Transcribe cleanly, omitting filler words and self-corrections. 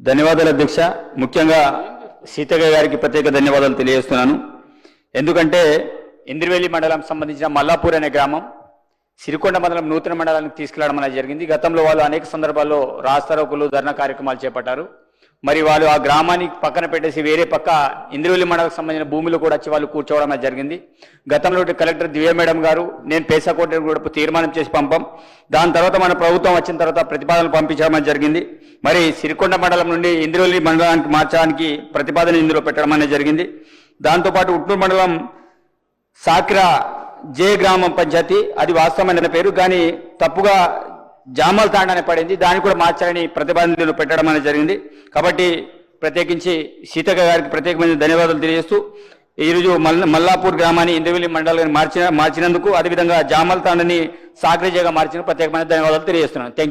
ధన్యవాదాలు అధ్యక్ష. ముఖ్యంగా సీతయ్య గారికి ప్రత్యేక ధన్యవాదాలు తెలియజేస్తున్నాను. ఎందుకంటే ఇంద్రవెల్లి మండలం సంబంధించిన మల్లాపూర్ అనే గ్రామం సిరికొండ మండలం నూతన మండలానికి తీసుకెళ్లడం అనేది జరిగింది. గతంలో వాళ్ళు అనేక సందర్భాల్లో రాస్తారోకులు ధర్నా కార్యక్రమాలు చేపట్టారు. మరి వాళ్ళు ఆ గ్రామాన్ని పక్కన పెట్టేసి వేరే పక్క ఇంద్రవెల్లి మండలకు సంబంధించిన భూమిలో కూడా వచ్చి వాళ్ళు కూర్చోవడం అనేది జరిగింది. గతంలో కలెక్టర్ దివ్య మేడం గారు నేను పేసాకోట కూడా తీర్మానం చేసి పంపాం. దాని తర్వాత మన ప్రభుత్వం వచ్చిన తర్వాత ప్రతిపాదనలు పంపించడం అనేది జరిగింది. మరి సిరికొండ మండలం నుండి ఇంద్రవెల్లి మండలానికి మార్చడానికి ప్రతిపాదన ఇందులో పెట్టడం అనేది జరిగింది. దాంతోపాటు ఉట్నూరు మండలం సాకిరా జే గ్రామం పంచాయతీ, అది వాస్తవమైన పేరు కానీ తప్పుగా జామల్ తాండ అని పడింది, దాన్ని కూడా మార్చాలని ప్రతిపాదనలు పెట్టడం అనేది జరిగింది. కాబట్టి ప్రత్యేకించి సీతక్క గారికి ప్రత్యేకమైన ధన్యవాదాలు తెలియజేస్తూ ఈరోజు మల్లాపూర్ గ్రామాన్ని ఇంద్రవెల్లి మండలాన్ని మార్చినందుకు, అదేవిధంగా జామల్ తాండని సాకిరా జేగా మార్చిన ప్రత్యేకమైన ధన్యవాదాలు తెలియజేస్తున్నాను. Thank you.